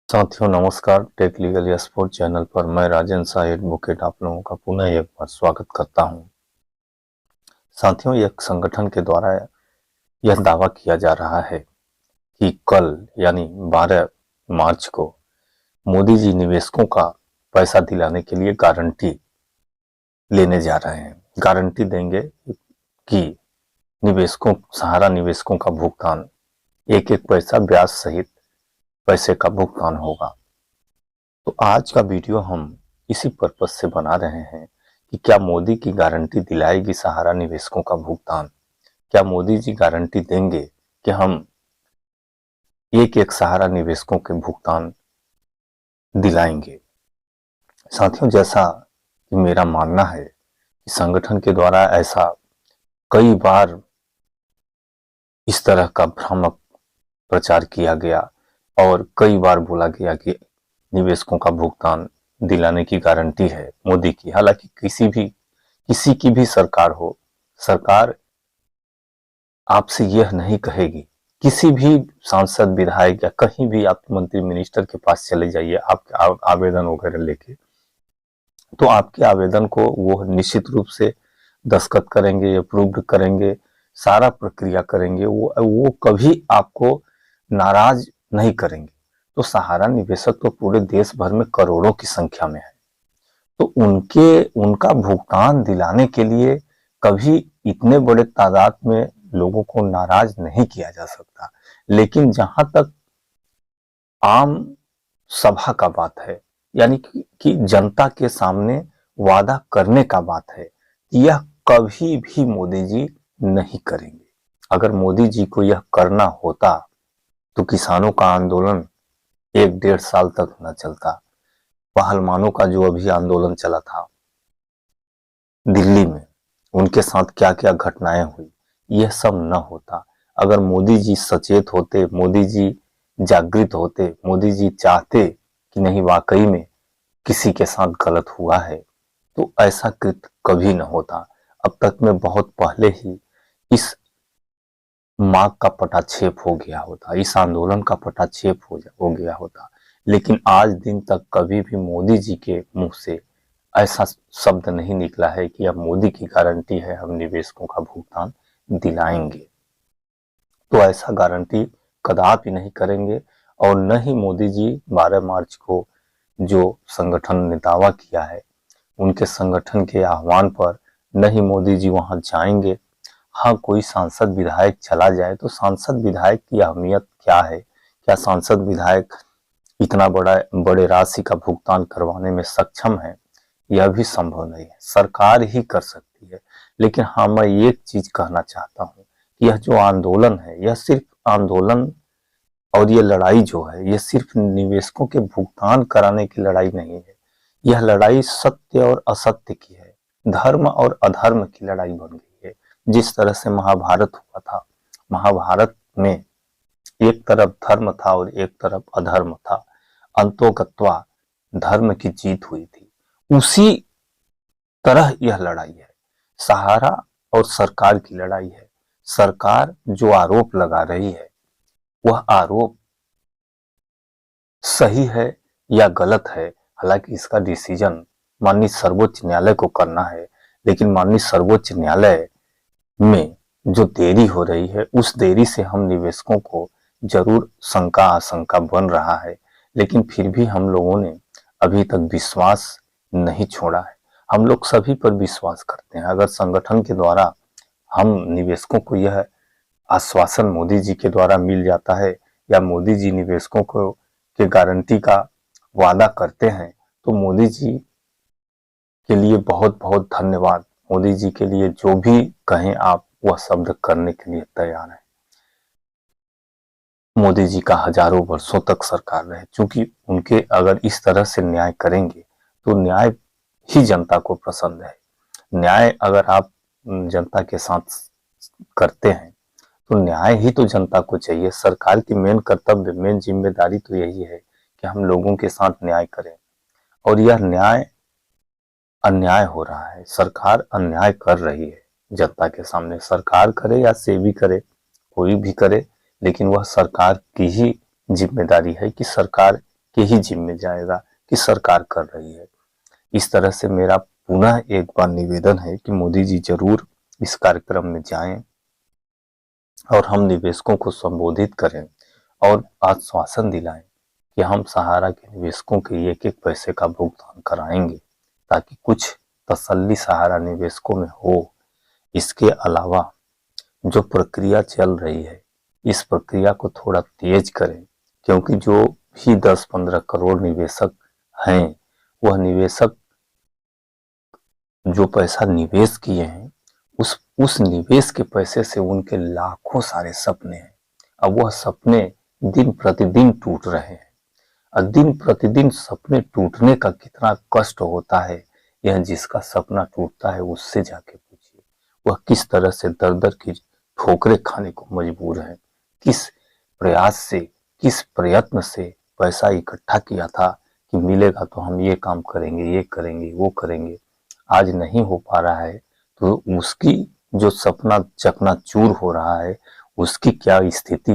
साथियों नमस्कार। Take legal या स्पोर्ट चैनल पर मैं राजन शाह एडवोकेट आप लोगों का पुनः एक बार स्वागत करता हूं। साथियों, एक संगठन के द्वारा यह दावा किया जा रहा है कि कल यानी 12 मार्च को मोदी जी निवेशकों का पैसा दिलाने के लिए गारंटी लेने जा रहे हैं। गारंटी देंगे कि निवेशकों सहारा निवेशकों का भुगतान एक एक पैसा ब्याज सहित पैसे का भुगतान होगा। तो आज का वीडियो हम इसी पर्पज से बना रहे हैं कि क्या मोदी की गारंटी दिलाएगी सहारा निवेशकों का भुगतान। क्या मोदी जी गारंटी देंगे कि हम एक एक सहारा निवेशकों के भुगतान दिलाएंगे। साथियों, जैसा कि मेरा मानना है कि संगठन के द्वारा ऐसा कई बार इस तरह का भ्रामक प्रचार किया गया और कई बार बोला गया कि निवेशकों का भुगतान दिलाने की गारंटी है मोदी की। हालांकि किसी की भी सरकार हो, सरकार आपसे यह नहीं कहेगी। किसी भी सांसद विधायक या कहीं भी आप मंत्री मिनिस्टर के पास चले जाइए आप आवेदन वगैरह लेके, तो आपके आवेदन को वो निश्चित रूप से दस्तखत करेंगे, अप्रूव्ड करेंगे, सारा प्रक्रिया करेंगे। वो कभी आपको नाराज नहीं करेंगे। तो सहारा निवेशक तो पूरे देश भर में करोड़ों की संख्या में है, तो उनका भुगतान दिलाने के लिए कभी इतने बड़े तादाद में लोगों को नाराज नहीं किया जा सकता। लेकिन जहां तक आम सभा का बात है, यानी कि जनता के सामने वादा करने का बात है, यह कभी भी मोदी जी नहीं करेंगे। अगर मोदी जी को यह करना होता तो किसानों का आंदोलन 1-1.5 साल तक न चलता। पहलवानों का जो अभी आंदोलन चला था दिल्ली में, उनके साथ क्या क्या घटनाएं हुई, यह सब न होता। अगर मोदी जी सचेत होते, मोदी जी जागृत होते, मोदी जी चाहते कि नहीं वाकई में किसी के साथ गलत हुआ है, तो ऐसा कृत्य कभी न होता। अब तक में बहुत पहले ही इस मार्ग का पटाक्षेप हो गया होता, इस आंदोलन का पटाक्षेप हो गया होता। लेकिन आज दिन तक कभी भी मोदी जी के मुंह से ऐसा शब्द नहीं निकला है कि अब मोदी की गारंटी है हम निवेशकों का भुगतान दिलाएंगे। तो ऐसा गारंटी कदापि नहीं करेंगे। और न ही मोदी जी 12 मार्च को जो संगठन ने दावा किया है, उनके संगठन के आह्वान पर न ही मोदी जी वहां जाएंगे। हाँ, कोई सांसद विधायक चला जाए तो सांसद विधायक की अहमियत क्या है, क्या सांसद विधायक इतना बड़े राशि का भुगतान करवाने में सक्षम है, यह भी संभव नहीं है। सरकार ही कर सकती है। लेकिन हाँ, मैं एक चीज कहना चाहता हूँ कि यह जो आंदोलन है, यह सिर्फ आंदोलन और ये लड़ाई जो है, यह सिर्फ निवेशकों के भुगतान कराने की लड़ाई नहीं है। यह लड़ाई सत्य और असत्य की है, धर्म और अधर्म की लड़ाई बन गई है। जिस तरह से महाभारत हुआ था, महाभारत में एक तरफ धर्म था और एक तरफ अधर्म था। अंतोगत्वा धर्म की जीत हुई थी। उसी तरह यह लड़ाई है, सहारा और सरकार की लड़ाई है। सरकार जो आरोप लगा रही है, वह आरोप सही है या गलत है, हालांकि इसका डिसीजन माननीय सर्वोच्च न्यायालय को करना है। लेकिन माननीय सर्वोच्च न्यायालय में जो देरी हो रही है, उस देरी से हम निवेशकों को जरूर शंका आशंका बन रहा है। लेकिन फिर भी हम लोगों ने अभी तक विश्वास नहीं छोड़ा है। हम लोग सभी पर विश्वास करते हैं। अगर संगठन के द्वारा हम निवेशकों को यह आश्वासन मोदी जी के द्वारा मिल जाता है, या मोदी जी निवेशकों को के गारंटी का वादा करते हैं, तो मोदी जी के लिए बहुत बहुत धन्यवाद। मोदी जी के लिए जो भी कहें आप, वह शब्द करने के लिए तैयार है। मोदी जी का हजारों वर्षों तक सरकार रहे, क्योंकि उनके अगर इस तरह से न्याय करेंगे तो न्याय ही जनता को पसंद है। न्याय अगर आप जनता के साथ करते हैं तो न्याय ही तो जनता को चाहिए। सरकार की मेन कर्तव्य, मेन जिम्मेदारी तो यही है कि हम लोगों के साथ न्याय करें। और यह न्याय अन्याय हो रहा है, सरकार अन्याय कर रही है जनता के सामने। सरकार करे या सेवी करे, कोई भी करे, लेकिन वह सरकार की ही जिम्मेदारी है कि सरकार के ही जिम्मे जाएगा कि सरकार कर रही है। इस तरह से मेरा पुनः एक बार निवेदन है कि मोदी जी जरूर इस कार्यक्रम में जाएं और हम निवेशकों को संबोधित करें और आश्वासन दिलाएं कि हम सहारा के निवेशकों के एक एक पैसे का भुगतान कराएंगे, ताकि कुछ तसल्ली सहारा निवेशकों में हो। इसके अलावा जो प्रक्रिया चल रही है, इस प्रक्रिया को थोड़ा तेज करें, क्योंकि जो भी 10-15 करोड़ निवेशक हैं, वह निवेशक जो पैसा निवेश किए हैं, उस निवेश के पैसे से उनके लाखों सारे सपने हैं। अब वह सपने दिन प्रतिदिन टूट रहे हैं। और दिन प्रतिदिन सपने टूटने का कितना कष्ट होता है, यह जिसका सपना टूटता है उससे जाके पूछिए। वह किस तरह से दर दर की ठोकरें खाने को मजबूर है। किस प्रयास से, किस प्रयत्न से पैसा इकट्ठा किया था कि मिलेगा तो हम ये काम करेंगे, ये करेंगे, वो करेंगे। आज नहीं हो पा रहा है तो उसकी जो सपना चकनाचूर हो रहा है, उसकी क्या स्थिति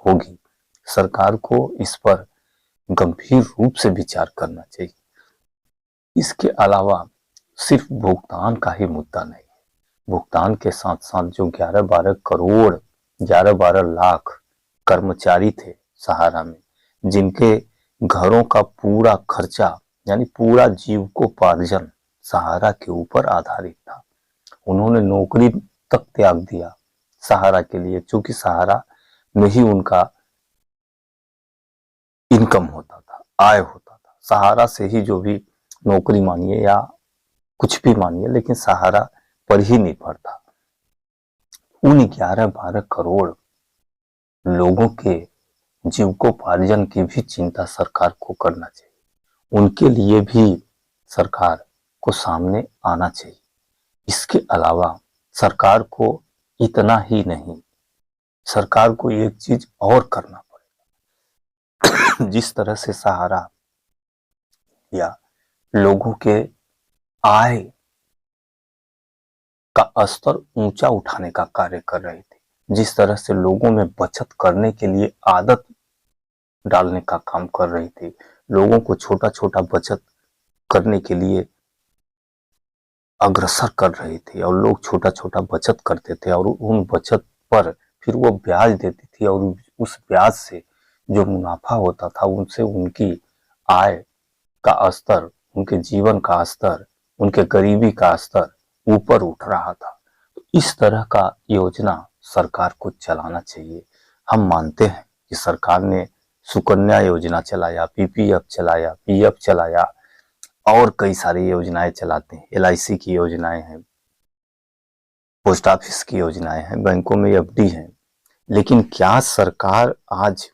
होगी। सरकार को इस पर गंभीर रूप से विचार करना चाहिए। इसके अलावा सिर्फ भुगतान का ही मुद्दा नहीं है। भुगतान के साथ साथ जो 11-12 करोड़, 11-12 लाख कर्मचारी थे सहारा में, जिनके घरों का पूरा खर्चा यानी पूरा जीविकोपार्जन सहारा के ऊपर आधारित था, उन्होंने नौकरी तक त्याग दिया सहारा के लिए, क्योंकि सहारा में ही उनका इनकम होता था, आय होता था। सहारा से ही जो भी नौकरी मानिए या कुछ भी मानिए, लेकिन सहारा पर ही निर्भर था। उन 11-12 करोड़ लोगों के जीविकोपार्जन की भी चिंता सरकार को करना चाहिए। उनके लिए भी सरकार को सामने आना चाहिए। इसके अलावा सरकार को इतना ही नहीं, सरकार को एक चीज और करना पड़ेगा। जिस तरह से सहारा या लोगों के आय का स्तर ऊंचा उठाने का कार्य कर रही थी, जिस तरह से लोगों में बचत करने के लिए आदत डालने का काम कर रही थी, लोगों को छोटा छोटा बचत करने के लिए अग्रसर कर रही थी, और लोग छोटा छोटा बचत करते थे और उन बचत पर फिर वो ब्याज देती थी, और उस ब्याज से जो मुनाफा होता था उनसे उनकी आय का स्तर, उनके जीवन का स्तर, उनके गरीबी का स्तर ऊपर उठ रहा था। तो इस तरह का योजना सरकार को चलाना चाहिए। हम मानते हैं कि सरकार ने सुकन्या योजना चलाया, पीपीएफ चलाया, पीएफ चलाया और कई सारी योजनाएं चलाते हैं। एलआईसी की योजनाएं हैं, पोस्ट ऑफिस की योजनाएं हैं, बैंकों में एफडी है। लेकिन क्या सरकार आज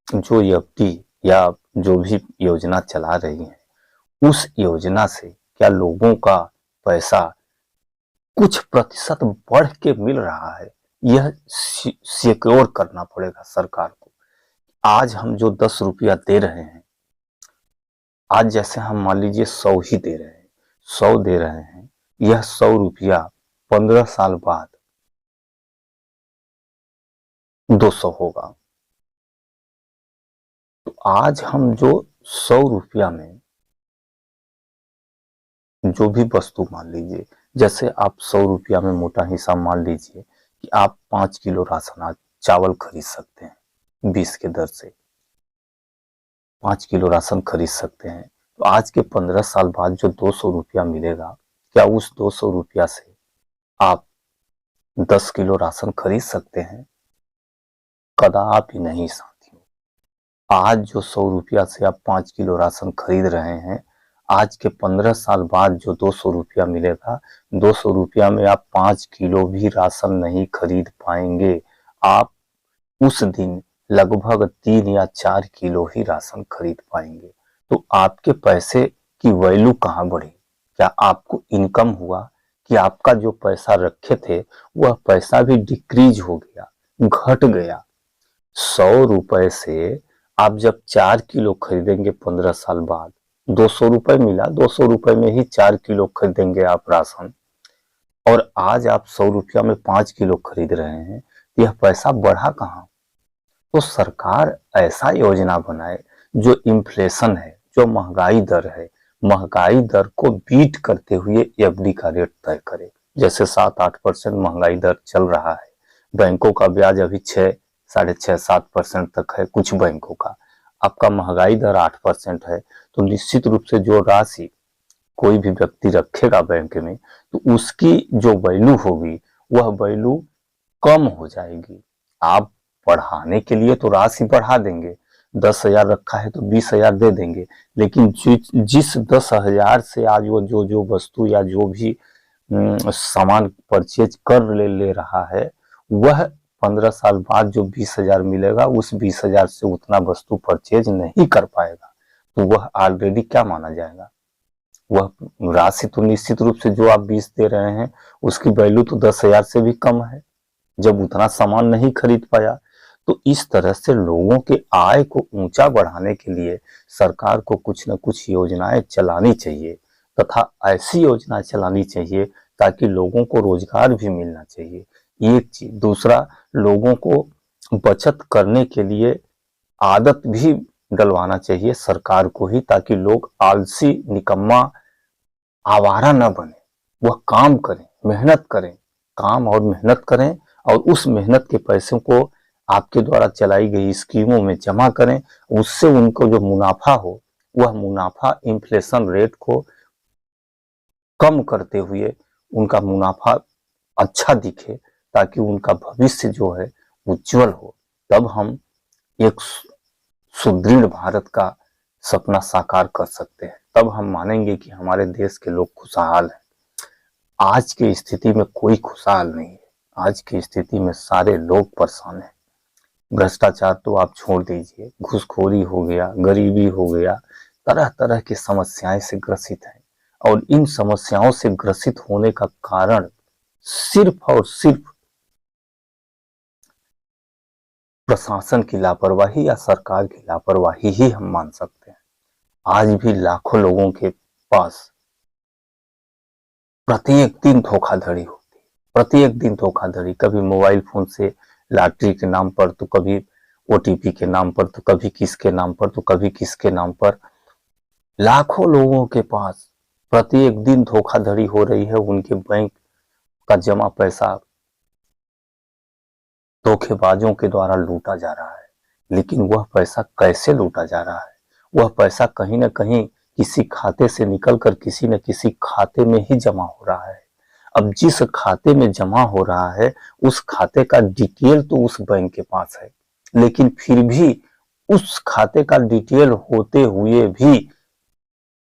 जो एफडी या जो भी योजना चला रही है, उस योजना से क्या लोगों का पैसा कुछ प्रतिशत बढ़ के मिल रहा है? यह सिक्योर करना पड़ेगा सरकार को। आज हम जो 10 रुपया दे रहे हैं, आज जैसे हम मान लीजिए 100 ही दे रहे हैं, 100 दे रहे हैं, यह 100 रुपया 15 साल बाद 200 होगा। तो आज हम जो 100 रुपया में जो भी वस्तु मान लीजिए, जैसे आप 100 रुपया में मोटा हिसाब मान लीजिए कि आप 5 किलो राशन चावल खरीद सकते हैं 20 के दर से, 5 किलो राशन खरीद सकते हैं। तो आज के 15 साल बाद जो 200 रुपया मिलेगा, क्या उस 200 रुपया से आप 10 किलो राशन खरीद सकते हैं? कदापि नहीं साथियों। आज जो 100 रुपया से आप 5 किलो राशन खरीद रहे हैं, आज के 15 साल बाद जो 200 रुपया मिलेगा, 200 रुपया में आप 5 किलो भी राशन नहीं खरीद पाएंगे। आप उस दिन लगभग 3 या 4 किलो ही राशन खरीद पाएंगे। तो आपके पैसे की वैल्यू कहाँ बढ़ी? क्या आपको इनकम हुआ कि आपका जो पैसा रखे थे वह पैसा भी डिक्रीज हो गया, घट गया? 100 रुपए से आप जब 4 किलो खरीदेंगे 15 साल बाद, 200 रुपए मिला, 200 रुपए में ही 4 किलो खरीदेंगे आप राशन, और आज आप 100 रुपया में 5 किलो खरीद रहे हैं। यह पैसा बढ़ा कहाँ? तो सरकार ऐसा योजना बनाए जो इन्फ्लेशन है, जो महंगाई दर है, महंगाई दर को बीट करते हुए एफडी का रेट तय करे। जैसे 7-8% महंगाई दर चल रहा है, बैंकों का ब्याज अभी 6-6.5-7% तक है, कुछ बैंकों का। आपका महंगाई दर 8% है, तो निश्चित रूप से जो राशि कोई भी व्यक्ति रखेगा बैंक में, तो उसकी जो वैल्यू होगी वह वैल्यू कम हो जाएगी। आप बढ़ाने के लिए तो राशि बढ़ा देंगे, 10,000 रखा है तो 20,000 दे देंगे, लेकिन जिस 10,000 से आज वो जो जो वस्तु या जो भी सामान परचेज कर ले रहा है, वह 15 साल बाद जो 20,000 मिलेगा, उस 20,000 से उतना वस्तु परचेज नहीं कर पाएगा, तो वह ऑलरेडी क्या माना जाएगा? वह राशि तो निश्चित रूप से जो आप 20 दे रहे हैं उसकी वैल्यू तो 10,000 से भी कम है, जब उतना सामान नहीं खरीद पाया। तो इस तरह से लोगों के आय को ऊंचा बढ़ाने के लिए सरकार को कुछ न कुछ योजनाएं चलानी चाहिए, तथा ऐसी योजना चलानी चाहिए ताकि लोगों को रोजगार भी मिलना चाहिए, एक चीज। दूसरा, लोगों को बचत करने के लिए आदत भी डलवाना चाहिए सरकार को ही, ताकि लोग आलसी, निकम्मा, आवारा न बने, वह काम करें, मेहनत करें, काम और मेहनत करें, और उस मेहनत के पैसों को आपके द्वारा चलाई गई स्कीमों में जमा करें। उससे उनको जो मुनाफा हो, वह मुनाफा इन्फ्लेशन रेट को कम करते हुए उनका मुनाफा अच्छा दिखे, ताकि उनका भविष्य जो है उज्जवल हो। तब हम एक सुदृढ़ भारत का सपना साकार कर सकते हैं, तब हम मानेंगे कि हमारे देश के लोग खुशहाल हैं। आज की स्थिति में कोई खुशहाल नहीं है, आज की स्थिति में सारे लोग परेशान हैं। भ्रष्टाचार तो आप छोड़ दीजिए, घूसखोरी हो गया, गरीबी हो गया, तरह तरह की समस्याएं से ग्रसित हैं, और इन समस्याओं से ग्रसित होने का कारण सिर्फ और सिर्फ प्रशासन की लापरवाही या सरकार की लापरवाही ही हम मान सकते हैं। आज भी लाखों लोगों के पास प्रत्येक दिन धोखाधड़ी होती है, प्रत्येक दिन धोखाधड़ी, कभी मोबाइल फोन से लॉटरी के नाम पर, तो कभी ओटीपी के नाम पर, तो कभी किसके नाम पर, तो कभी किसके नाम पर। लाखों लोगों के पास प्रत्येक दिन धोखाधड़ी हो रही है, उनके बैंक का जमा पैसा धोखेबाजों के द्वारा लूटा जा रहा है। लेकिन वह पैसा कैसे लूटा जा रहा है? वह पैसा कहीं ना कहीं किसी खाते से निकलकर किसी न किसी खाते में ही जमा हो रहा है। अब जिस खाते में जमा हो रहा है, उस खाते का डिटेल तो उस बैंक के पास है, लेकिन फिर भी उस खाते का डिटेल होते हुए भी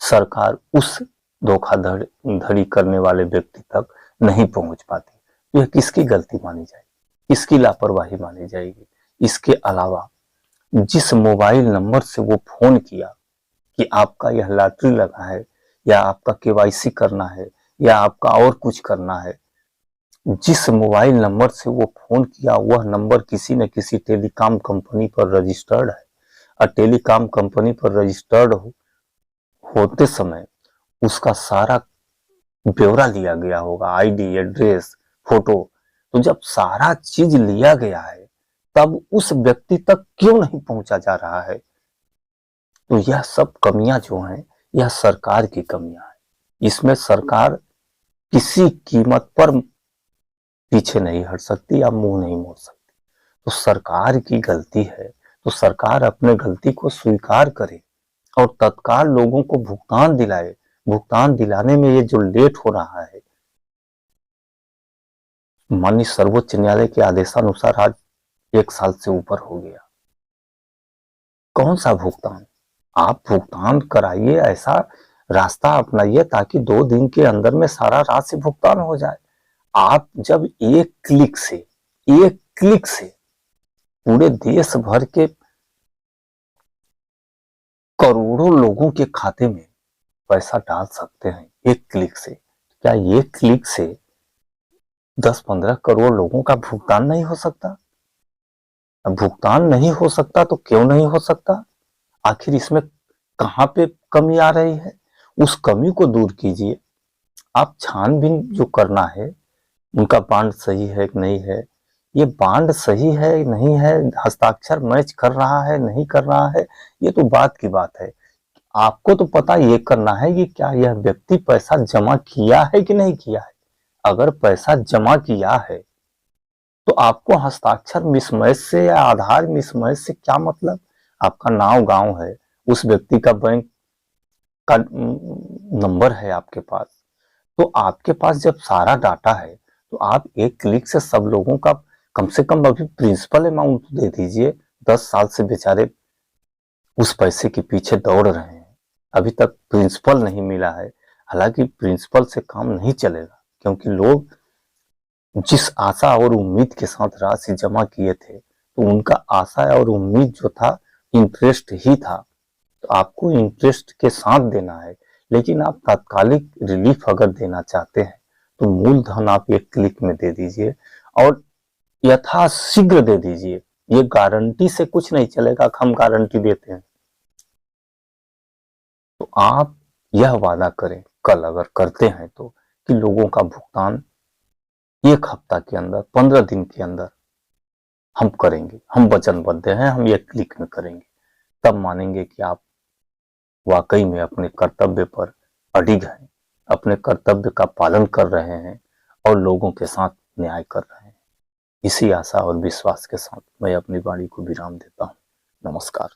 सरकार उस धोखाधड़ी करने वाले व्यक्ति तक नहीं पहुंच पाती। यह किसकी गलती मानी जाएगी? किसकी लापरवाही मानी जाएगी? इसके अलावा जिस मोबाइल नंबर से वो फोन किया कि आपका यह लॉटरी लगा है, या आपका केवाईसी करना है, या आपका और कुछ करना है, जिस मोबाइल नंबर से वो फोन किया वह नंबर किसी न किसी टेलीकॉम कंपनी पर रजिस्टर्ड है, और टेलीकॉम कंपनी पर रजिस्टर्ड होते समय उसका सारा ब्यौरा लिया गया होगा, आईडी, एड्रेस, फोटो। तो जब सारा चीज लिया गया है, तब उस व्यक्ति तक क्यों नहीं पहुंचा जा रहा है? तो यह सब कमियां जो हैं, यह सरकार की कमियां हैं। इसमें सरकार किसी कीमत पर पीछे नहीं हट सकती या मुंह नहीं मोड़ सकती। तो सरकार की गलती है, तो सरकार अपने गलती को स्वीकार करे और तत्काल लोगों को भुगतान दिलाए। भुगतान दिलाने में ये जो लेट हो रहा है, माननीय सर्वोच्च न्यायालय के आदेशानुसार आज 1 साल से ऊपर हो गया। कौन सा भुगतान? आप भुगतान कराइए, ऐसा रास्ता अपनाइए ताकि 2 दिन के अंदर में सारा राशि भुगतान हो जाए। आप जब एक क्लिक से पूरे देश भर के करोड़ों लोगों के खाते में पैसा डाल सकते हैं एक क्लिक से, क्या एक क्लिक से 10-15 करोड़ लोगों का भुगतान नहीं हो सकता? भुगतान नहीं हो सकता तो क्यों नहीं हो सकता? आखिर इसमें कहां पे कमी आ रही है? उस कमी को दूर कीजिए। आप छानबीन जो करना है, उनका बांड सही है कि नहीं है, ये बांड सही है नहीं है, हस्ताक्षर मैच कर रहा है नहीं कर रहा है, ये तो बात की बात है। आपको तो पता ये करना है कि क्या यह व्यक्ति पैसा जमा किया है कि नहीं किया है। अगर पैसा जमा किया है तो आपको हस्ताक्षर मिसमैच से या आधार मिसमैच से क्या मतलब। आपका नाम गांव है, उस व्यक्ति का बैंक का नंबर है आपके पास, तो आपके पास जब सारा डाटा है तो आप एक क्लिक से सब लोगों का कम से कम अभी प्रिंसिपल अमाउंट दे दीजिए। 10 साल से बेचारे उस पैसे के पीछे दौड़ रहे हैं, अभी तक प्रिंसिपल नहीं मिला है। हालांकि प्रिंसिपल से काम नहीं चलेगा, क्योंकि लोग जिस आशा और उम्मीद के साथ राशि जमा किए थे तो उनका आशा और उम्मीद जो था इंटरेस्ट ही था, तो आपको इंटरेस्ट के साथ देना है। लेकिन आप तात्कालिक रिलीफ अगर देना चाहते हैं तो मूलधन आप एक क्लिक में दे दीजिए और यथाशीघ्र दे दीजिए। ये गारंटी से कुछ नहीं चलेगा, हम गारंटी देते हैं। तो आप यह वादा करें कल अगर करते हैं तो कि लोगों का भुगतान 1 हफ्ता के अंदर, 15 दिन के अंदर हम करेंगे, हम वचनबद्ध हैं, हम ये क्लिक में करेंगे। तब मानेंगे कि आप वाकई में अपने कर्तव्य पर अडिग हैं, अपने कर्तव्य का पालन कर रहे हैं और लोगों के साथ न्याय कर रहे हैं। इसी आशा और विश्वास के साथ मैं अपनी वाणी को विराम देता हूँ। नमस्कार।